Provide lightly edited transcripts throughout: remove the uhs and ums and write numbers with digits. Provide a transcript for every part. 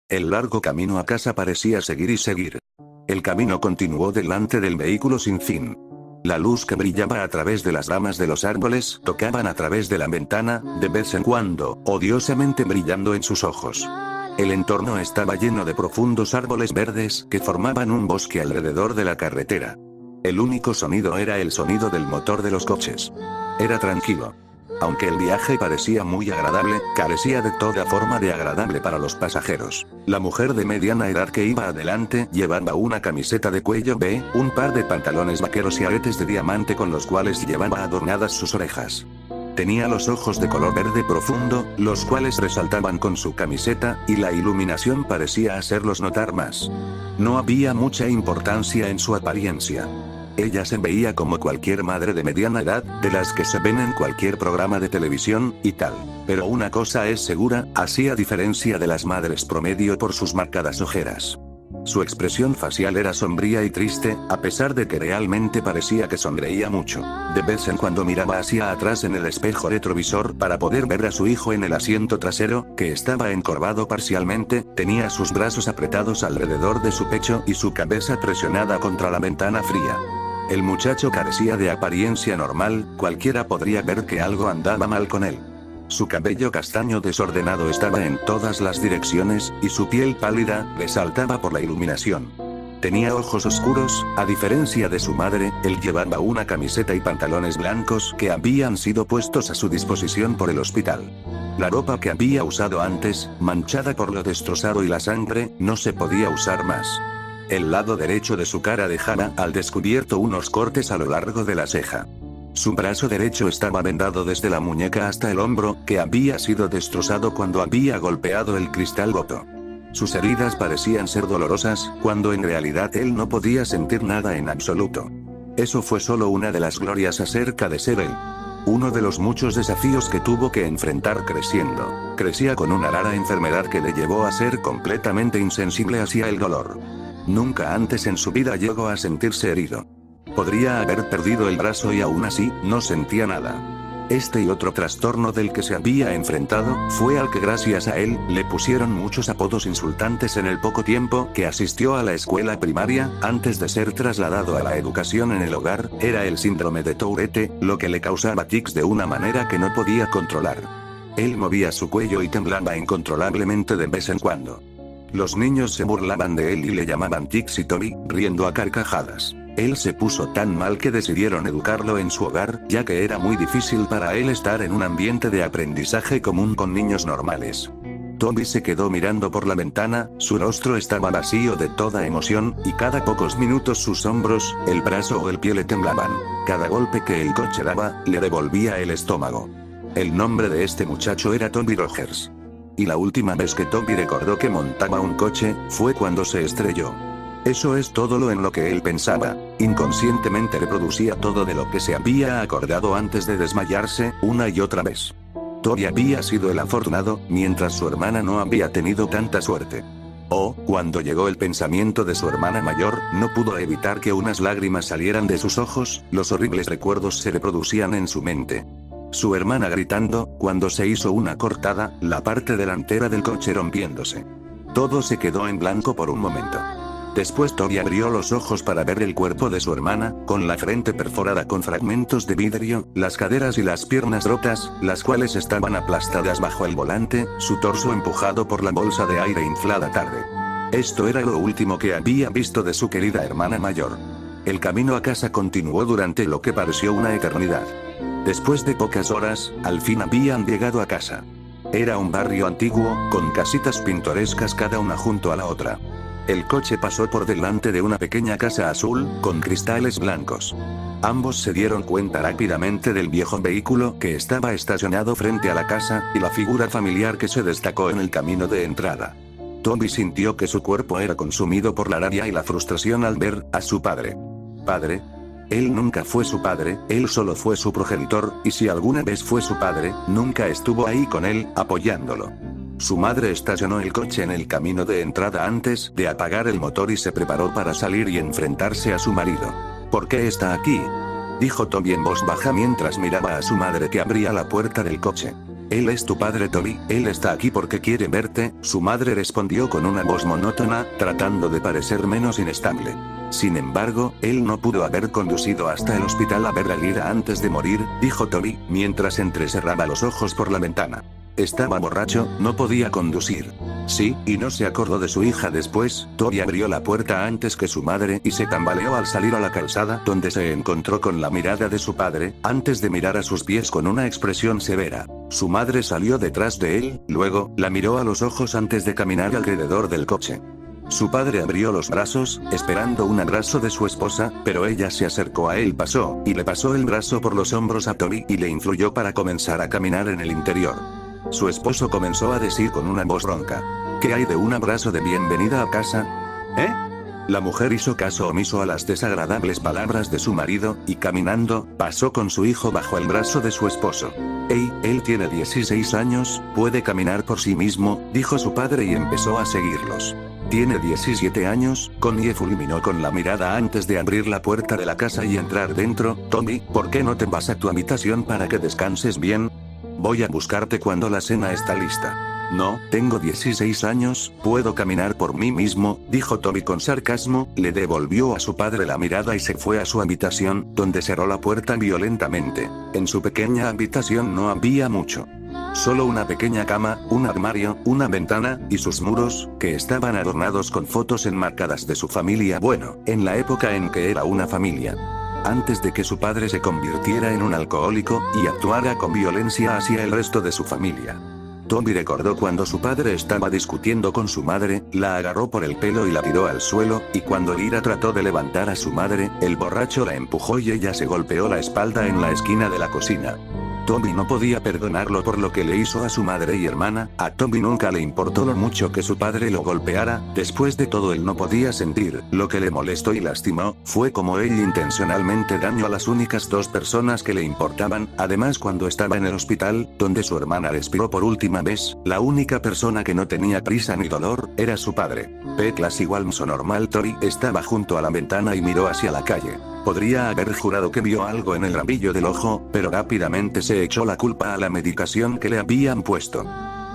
El largo camino a casa parecía seguir y seguir. El camino continuó delante del vehículo sin fin. La luz que brillaba a través de las ramas de los árboles tocaban a través de la ventana, de vez en cuando, odiosamente brillando en sus ojos. El entorno estaba lleno de profundos árboles verdes que formaban un bosque alrededor de la carretera. El único sonido era el sonido del motor de los coches. Era tranquilo. Aunque el viaje parecía muy agradable, carecía de toda forma de agradable para los pasajeros. La mujer de mediana edad que iba adelante llevaba una camiseta de cuello V, un par de pantalones vaqueros y aretes de diamante con los cuales llevaba adornadas sus orejas. Tenía los ojos de color verde profundo, los cuales resaltaban con su camiseta, y la iluminación parecía hacerlos notar más. No había mucha importancia en su apariencia. Ella se veía como cualquier madre de mediana edad, de las que se ven en cualquier programa de televisión, y tal. Pero una cosa es segura, hacía diferencia de las madres promedio por sus marcadas ojeras. Su expresión facial era sombría y triste, a pesar de que realmente parecía que sonreía mucho. De vez en cuando miraba hacia atrás en el espejo retrovisor para poder ver a su hijo en el asiento trasero, que estaba encorvado parcialmente, tenía sus brazos apretados alrededor de su pecho y su cabeza presionada contra la ventana fría. El muchacho carecía de apariencia normal, cualquiera podría ver que algo andaba mal con él. Su cabello castaño desordenado estaba en todas las direcciones, y su piel pálida resaltaba por la iluminación. Tenía ojos oscuros, a diferencia de su madre, él llevaba una camiseta y pantalones blancos que habían sido puestos a su disposición por el hospital. La ropa que había usado antes, manchada por lo destrozado y la sangre, no se podía usar más. El lado derecho de su cara dejaba al descubierto unos cortes a lo largo de la ceja. Su brazo derecho estaba vendado desde la muñeca hasta el hombro, que había sido destrozado cuando había golpeado el cristal roto. Sus heridas parecían ser dolorosas, cuando en realidad él no podía sentir nada en absoluto. Eso fue solo una de las glorias acerca de ser él. Uno de los muchos desafíos que tuvo que enfrentar creciendo. Crecía con una rara enfermedad que le llevó a ser completamente insensible hacia el dolor. Nunca antes en su vida llegó a sentirse herido. Podría haber perdido el brazo y aún así, no sentía nada. Este y otro trastorno del que se había enfrentado, fue al que gracias a él, le pusieron muchos apodos insultantes en el poco tiempo que asistió a la escuela primaria, antes de ser trasladado a la educación en el hogar. Era el síndrome de Tourette, lo que le causaba tics de una manera que no podía controlar. Él movía su cuello y temblaba incontrolablemente de vez en cuando. Los niños se burlaban de él y le llamaban Tixi Toby, riendo a carcajadas. Él se puso tan mal que decidieron educarlo en su hogar, ya que era muy difícil para él estar en un ambiente de aprendizaje común con niños normales. Toby se quedó mirando por la ventana, su rostro estaba vacío de toda emoción, y cada pocos minutos sus hombros, el brazo o el pie le temblaban. Cada golpe que el coche daba, le devolvía el estómago. El nombre de este muchacho era Toby Rogers. Y la última vez que Toby recordó que montaba un coche, fue cuando se estrelló. Eso es todo lo en lo que él pensaba. Inconscientemente reproducía todo de lo que se había acordado antes de desmayarse, una y otra vez. Toby había sido el afortunado, mientras su hermana no había tenido tanta suerte. Cuando llegó el pensamiento de su hermana mayor, no pudo evitar que unas lágrimas salieran de sus ojos, los horribles recuerdos se reproducían en su mente. Su hermana gritando, cuando se hizo una cortada, la parte delantera del coche rompiéndose. Todo se quedó en blanco por un momento. Después Toby abrió los ojos para ver el cuerpo de su hermana, con la frente perforada con fragmentos de vidrio, las caderas y las piernas rotas, las cuales estaban aplastadas bajo el volante, su torso empujado por la bolsa de aire inflada tarde. Esto era lo último que había visto de su querida hermana mayor. El camino a casa continuó durante lo que pareció una eternidad. Después de pocas horas, al fin habían llegado a casa. Era un barrio antiguo, con casitas pintorescas cada una junto a la otra. El coche pasó por delante de una pequeña casa azul, con cristales blancos. Ambos se dieron cuenta rápidamente del viejo vehículo que estaba estacionado frente a la casa, y la figura familiar que se destacó en el camino de entrada. Toby sintió que su cuerpo era consumido por la rabia y la frustración al ver a su padre. ¿Padre? Él nunca fue su padre, él solo fue su progenitor, y si alguna vez fue su padre, nunca estuvo ahí con él, apoyándolo. Su madre estacionó el coche en el camino de entrada antes de apagar el motor y se preparó para salir y enfrentarse a su marido. ¿Por qué está aquí?, dijo Toby en voz baja mientras miraba a su madre que abría la puerta del coche. Él es tu padre Toby, él está aquí porque quiere verte, su madre respondió con una voz monótona, tratando de parecer menos inestable. Sin embargo, él no pudo haber conducido hasta el hospital a ver a Lyra antes de morir, dijo Toby, mientras entrecerraba los ojos por la ventana. Estaba borracho, no podía conducir. Sí, y no se acordó de su hija después. Toby abrió la puerta antes que su madre y se tambaleó al salir a la calzada, donde se encontró con la mirada de su padre, antes de mirar a sus pies con una expresión severa. Su madre salió detrás de él, luego, la miró a los ojos antes de caminar alrededor del coche. Su padre abrió los brazos, esperando un abrazo de su esposa, pero ella se acercó a él, pasó, y le pasó el brazo por los hombros a Toby y le influyó para comenzar a caminar en el interior. Su esposo comenzó a decir con una voz ronca: ¿Qué hay de un abrazo de bienvenida a casa? ¿Eh? La mujer hizo caso omiso a las desagradables palabras de su marido, y caminando, pasó con su hijo bajo el brazo de su esposo. Hey, él tiene 16 años, puede caminar por sí mismo, dijo su padre y empezó a seguirlos. Tiene 17 años, Connie fulminó con la mirada antes de abrir la puerta de la casa y entrar dentro. Tommy, ¿por qué no te vas a tu habitación para que descanses bien? Voy a buscarte cuando la cena está lista. No, tengo 16 años, puedo caminar por mí mismo, dijo Toby con sarcasmo, le devolvió a su padre la mirada y se fue a su habitación, donde cerró la puerta violentamente. En su pequeña habitación no había mucho. Solo una pequeña cama, un armario, una ventana, y sus muros, que estaban adornados con fotos enmarcadas de su familia, bueno, en la época en que era una familia. Antes de que su padre se convirtiera en un alcohólico, y actuara con violencia hacia el resto de su familia. Toby recordó cuando su padre estaba discutiendo con su madre, la agarró por el pelo y la tiró al suelo, y cuando Lyra trató de levantar a su madre, el borracho la empujó y ella se golpeó la espalda en la esquina de la cocina. Toby no podía perdonarlo por lo que le hizo a su madre y hermana. A Toby nunca le importó lo mucho que su padre lo golpeara, después de todo él no podía sentir. Lo que le molestó y lastimó, fue como él intencionalmente dañó a las únicas dos personas que le importaban. Además, cuando estaba en el hospital, donde su hermana respiró por última vez, la única persona que no tenía prisa ni dolor, era su padre. Petlas igual normal. Toby estaba junto a la ventana y miró hacia la calle. Podría haber jurado que vio algo en el rabillo del ojo, pero rápidamente se echó la culpa a la medicación que le habían puesto.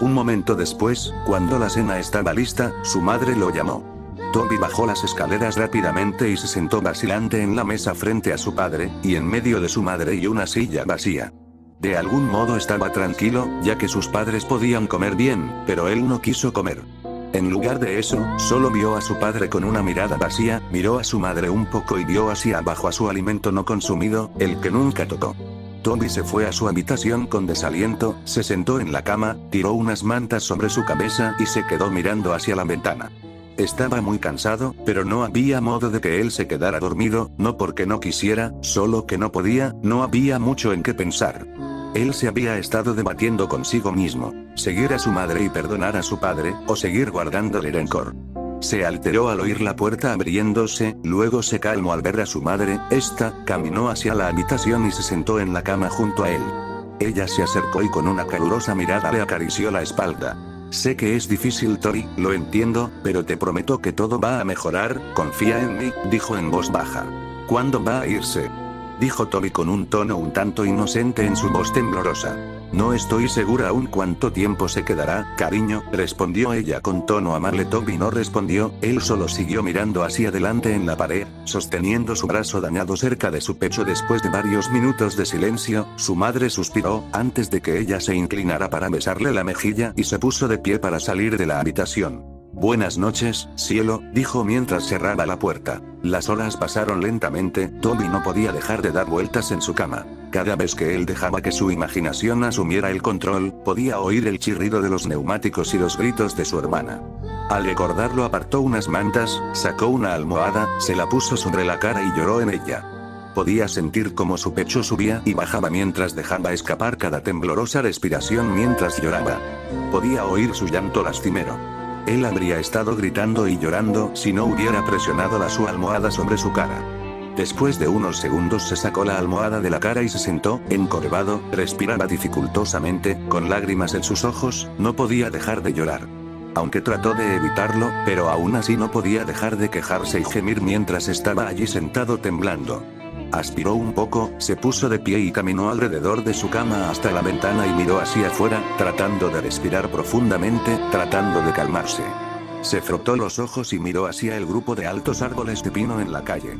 Un momento después, cuando la cena estaba lista, su madre lo llamó. Toby bajó las escaleras rápidamente y se sentó vacilante en la mesa frente a su padre, y en medio de su madre y una silla vacía. De algún modo estaba tranquilo, ya que sus padres podían comer bien, pero él no quiso comer. En lugar de eso, solo vio a su padre con una mirada vacía, miró a su madre un poco y vio hacia abajo a su alimento no consumido, el que nunca tocó. Toby se fue a su habitación con desaliento, se sentó en la cama, tiró unas mantas sobre su cabeza y se quedó mirando hacia la ventana. Estaba muy cansado, pero no había modo de que él se quedara dormido, no porque no quisiera, solo que no podía, no había mucho en qué pensar. Él se había estado debatiendo consigo mismo, seguir a su madre y perdonar a su padre, o seguir guardándole rencor. Se alteró al oír la puerta abriéndose, luego se calmó al ver a su madre. Esta caminó hacia la habitación y se sentó en la cama junto a él. Ella se acercó y con una calurosa mirada le acarició la espalda. Sé que es difícil, Toby, lo entiendo, pero te prometo que todo va a mejorar, confía en mí, dijo en voz baja. ¿Cuándo va a irse?, dijo Toby con un tono un tanto inocente en su voz temblorosa. No estoy segura aún cuánto tiempo se quedará, cariño, respondió ella con tono amable. Toby no respondió, él solo siguió mirando hacia adelante en la pared, sosteniendo su brazo dañado cerca de su pecho. Después de varios minutos de silencio, su madre suspiró, antes de que ella se inclinara para besarle la mejilla, y se puso de pie para salir de la habitación. Buenas noches, cielo, dijo mientras cerraba la puerta. Las horas pasaron lentamente, Toby no podía dejar de dar vueltas en su cama. Cada vez que él dejaba que su imaginación asumiera el control, podía oír el chirrido de los neumáticos y los gritos de su hermana. Al recordarlo apartó unas mantas, sacó una almohada, se la puso sobre la cara y lloró en ella. Podía sentir cómo su pecho subía y bajaba mientras dejaba escapar cada temblorosa respiración mientras lloraba. Podía oír su llanto lastimero. Él habría estado gritando y llorando si no hubiera presionado su almohada sobre su cara. Después de unos segundos se sacó la almohada de la cara y se sentó, encorvado, respiraba dificultosamente, con lágrimas en sus ojos, no podía dejar de llorar. Aunque trató de evitarlo, pero aún así no podía dejar de quejarse y gemir mientras estaba allí sentado temblando. Aspiró un poco, se puso de pie y caminó alrededor de su cama hasta la ventana y miró hacia afuera, tratando de respirar profundamente, tratando de calmarse. Se frotó los ojos y miró hacia el grupo de altos árboles de pino en la calle.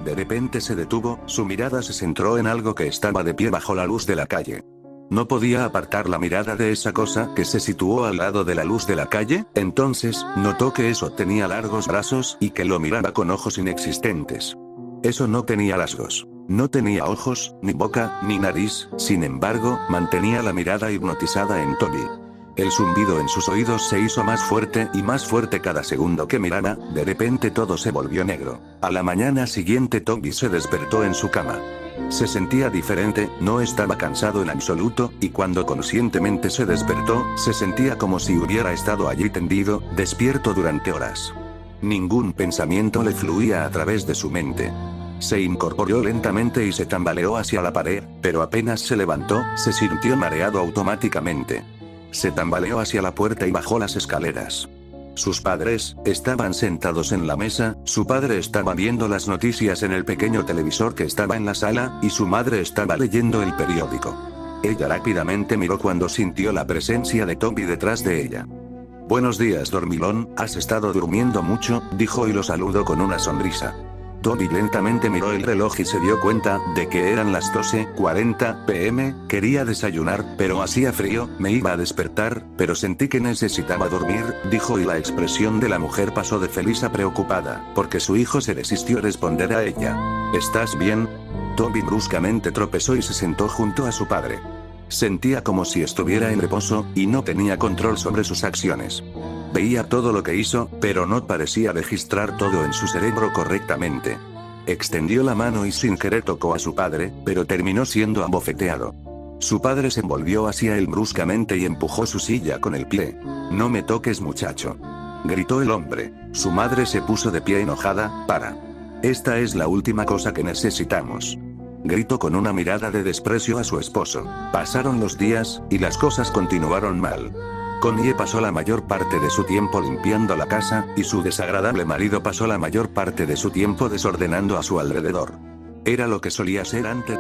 De repente se detuvo, su mirada se centró en algo que estaba de pie bajo la luz de la calle. No podía apartar la mirada de esa cosa que se situó al lado de la luz de la calle, entonces, notó que eso tenía largos brazos y que lo miraba con ojos inexistentes. Eso no tenía rasgos. No tenía ojos, ni boca, ni nariz, sin embargo, mantenía la mirada hipnotizada en Toby. El zumbido en sus oídos se hizo más fuerte y más fuerte cada segundo que miraba, de repente todo se volvió negro. A la mañana siguiente Toby se despertó en su cama. Se sentía diferente, no estaba cansado en absoluto, y cuando conscientemente se despertó, se sentía como si hubiera estado allí tendido, despierto durante horas. Ningún pensamiento le fluía a través de su mente. Se incorporó lentamente y se tambaleó hacia la pared, pero apenas se levantó, se sintió mareado automáticamente. Se tambaleó hacia la puerta y bajó las escaleras. Sus padres estaban sentados en la mesa, su padre estaba viendo las noticias en el pequeño televisor que estaba en la sala, y su madre estaba leyendo el periódico. Ella rápidamente miró cuando sintió la presencia de Toby detrás de ella. «Buenos días, dormilón, ¿has estado durmiendo mucho?», dijo y lo saludó con una sonrisa. Toby lentamente miró el reloj y se dio cuenta de que eran las 12:40 p.m, quería desayunar, pero hacía frío, me iba a despertar, pero sentí que necesitaba dormir, dijo y la expresión de la mujer pasó de feliz a preocupada, porque su hijo se resistió a responder a ella. «¿Estás bien?». Toby bruscamente tropezó y se sentó junto a su padre. Sentía como si estuviera en reposo, y no tenía control sobre sus acciones. Veía todo lo que hizo, pero no parecía registrar todo en su cerebro correctamente. Extendió la mano y sin querer tocó a su padre, pero terminó siendo abofeteado. Su padre se envolvió hacia él bruscamente y empujó su silla con el pie. «No me toques, muchacho», gritó el hombre. Su madre se puso de pie enojada. «Para. Esta es la última cosa que necesitamos», gritó con una mirada de desprecio a su esposo. Pasaron los días, y las cosas continuaron mal. Connie pasó la mayor parte de su tiempo limpiando la casa, y su desagradable marido pasó la mayor parte de su tiempo desordenando a su alrededor. Era lo que solía ser antes.